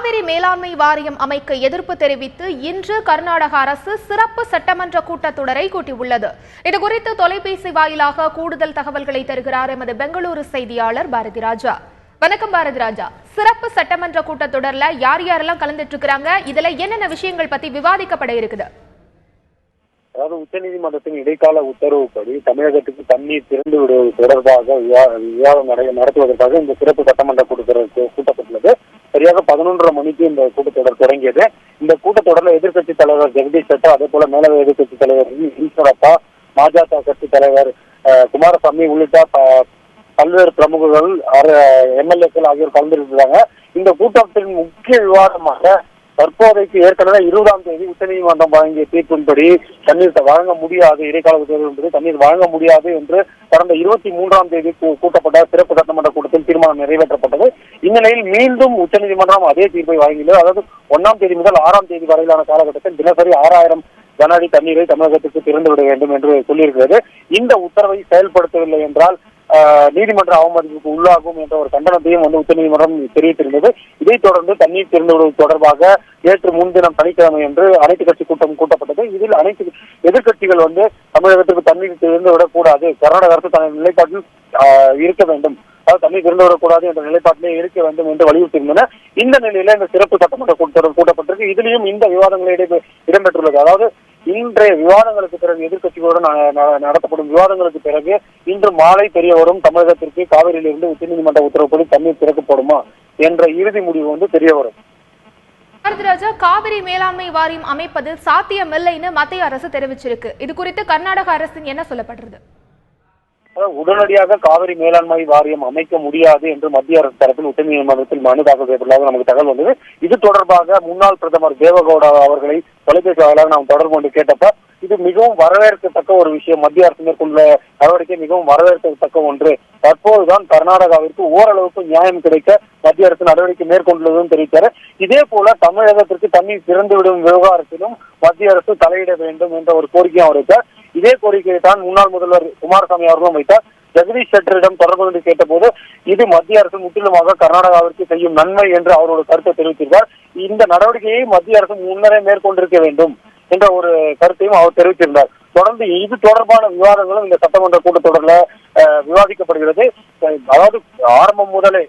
காவிரி மேலாண்மை வாரியம் அமைக்க எதிர்ப்பு தெரிவித்து இன்று கர்நாடக அரசு சிறப்பு சட்டமன்ற கூட்டத்தொடரை கூட்டியுள்ளது. இதுகுறித்து தொலைபேசி வாயிலாக கூடுதல் தகவல்களை தருகிறார் எமது பெங்களூரு செய்தியாளர் பாரதி ராஜா. வணக்கம் பாரதி ராஜா. சிறப்பு சட்டமன்ற கூட்டத்தொடர்ல யார் யாரெல்லாம் கலந்துட்டு இருக்காங்க, இதுல என்னென்ன விஷயங்கள் பத்தி விவாதிக்கப்பட இருக்குது? அதாவது உச்சநீதிமன்றத்தின் இடைக்கால உத்தரவுப்படி தமிழகத்துக்கு தண்ணீர் திறந்து விடுவது தொடர்பாக விவாதம் நடத்துவதற்காக இந்த சிறப்பு சட்டமன்ற கூட்டத்தொடர் கூட்டப்பட்டுள்ளது. சரியாக 11:30 மணிக்கு இந்த கூட்டத்தொடர் தொடங்கியது. இந்த கூட்டத்தொடரில் எதிர்க்கட்சி தலைவர் ஜெகதீஷ் ஷெட்டர், அதே போல மேலவை எதிர்க்கட்சி தலைவர் ஈஸ்வரப்பா, பாஜக கட்சி தலைவர் குமாரசாமி உள்ளிட்ட பல்வேறு பிரமுகர்கள், எம்எல்ஏக்கள் ஆகியோர் கலந்துருக்கிறாங்க. இந்த கூட்டத்தின் முக்கிய விவாதமாக தற்போதைக்கு ஏற்கனவே 20ஆம் தேதி உச்சநீதிமன்றம் வழங்கிய தீர்ப்பின்படி தண்ணீர் வழங்க முடியாது, இடைக்கால உத்தரவு என்பது தண்ணீர் வழங்க முடியாது என்று கடந்த 23ஆம் தேதி கூட்டப்பட்ட சிறப்பு சட்டமன்ற கூட்டத்தில் தீர்மானம் நிறைவேற்றப்பட்டது. இந்நிலையில் மீண்டும் உச்சநீதிமன்றம் அதே தீர்ப்பை வழங்கியுள்ளது. அதாவது 1ஆம் தேதி முதல் 6ஆம் தேதி வரையிலான காலகட்டத்தில் தினசரி 6000 கன அடி தண்ணீரை தமிழகத்திற்கு திறந்துவிட வேண்டும் என்று சொல்லியிருக்கிறது. இந்த உத்தரவை செயல்படுத்தவில்லை என்றால் நீதிமன்ற அவமதிப்புக்கு உள்ளாகும் என்ற ஒரு கண்டனத்தையும் உச்சநீதிமன்றம் தெரிவித்திருந்தது. இதைத் தொடர்ந்து தண்ணீர் திறந்து விடுவது தொடர்பாக நேற்று முன்தினம் சனிக்கிழமை என்று அனைத்து கட்சி கூட்டம் கூட்டப்பட்டது. இதில் அனைத்து எதிர்கட்சிகள் தமிழகத்துக்கு தண்ணீர் திறந்து விடக்கூடாது, கர்நாடக அரசு தனது நிலைப்பாட்டில் இருக்க வேண்டும், அதாவது தண்ணீர் திறந்து விடக்கூடாது என்ற நிலைப்பாட்டிலே இருக்க வேண்டும் என்று வலியுறுத்தியிருந்தன. இந்த நிலையில இந்த சிறப்பு சட்டமன்ற கூட்டத்தொடர் கூட்டப்பட்டிருக்கு. இதிலும் இந்த விவாதங்கள் இடம்பெற்றுள்ளது. அதாவது இன்றைய விவாதங்களுக்கு பிறகு, எதிர்கட்சிகளுடன் நடத்தப்படும் விவாதங்களுக்கு பிறகு இன்று மாலை தெரிய வரும் தமிழகத்திற்கு காவிரியிலிருந்து உச்சநீதிமன்ற உத்தரவுப்படி தண்ணீர் திறக்கப்படுமா என்ற இறுதி முடிவு தெரிய வரும். பாரதிராஜா, காவிரி மேலாண்மை வாரியம் அமைப்பது சாத்தியமில்லைன்னு மத்திய அரசு தெரிவிச்சிருக்கு. இது குறித்து கர்நாடக அரசின் என்ன சொல்லப்படுறது? உடனடியாக காவிரி மேலாண்மை வாரியம் அமைக்க முடியாது என்று மத்திய அரசு தரப்பில் உச்சநீதிமன்றத்தில் மனு தாக்கல் செய்துள்ளதாக நமக்கு தகவல் வந்தது. இது தொடர்பாக முன்னாள் பிரதமர் தேவகவுடா அவர்களை தொலைபேசி வாயிலாக நாம் தொடர்பு கொண்டு கேட்டப்ப இது மிகவும் வரவேற்கத்தக்க ஒரு விஷயம், மத்திய அரசு மேற்கொண்ட நடவடிக்கை மிகவும் வரவேற்கத்தக்க ஒன்று, தற்போதுதான் கர்நாடகாவிற்கு ஓரளவுக்கு நியாயம் கிடைக்க மத்திய அரசு நடவடிக்கை மேற்கொண்டுள்ளதும் தெரிவித்தார். இதே போல தமிழகத்திற்கு தண்ணீர் திறந்துவிடும் விவகாரத்திலும் மத்திய அரசு தலையிட வேண்டும் என்ற ஒரு கோரிக்கையும் அவர் வைத்தார். இதே கோரிக்கையை தான் முன்னாள் முதல்வர் குமாரசாமி அவர்களும் வைத்தார். ஜெகதீஷ் ஷெட்டரிடம் தொடர்பு கொண்டு கேட்டபோது இது மத்திய அரசு முற்றிலுமாக கர்நாடகாவிற்கு செய்யும் நன்மை என்று அவரோட கருத்தை தெரிவித்திருந்தார். இந்த நடவடிக்கையை மத்திய அரசு முன்னரே மேற்கொண்டிருக்க வேண்டும் என்ற ஒரு கருத்தையும் அவர் தெரிவித்திருந்தார். தொடர்ந்து இது தொடர்பான விவாதங்களும் இந்த சட்டமன்ற கூட்டத்தொடரில் விவாதிக்கப்படுகிறது. அதாவது ஆரம்பம் முதலே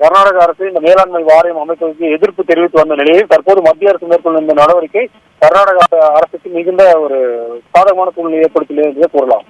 கர்நாடக அரசு இந்த மேலாண்மை வாரியம் அமைப்பதற்கு எதிர்ப்பு தெரிவித்து வந்த நிலையில் தற்போது மத்திய அரசு மேற்கொள்ளும் இந்த நடவடிக்கை கர்நாடக அரசுக்கு மிகுந்த ஒரு சாதகமான சூழ்நிலை ஏற்படுத்தியுள்ளது என்று கூறலாம்.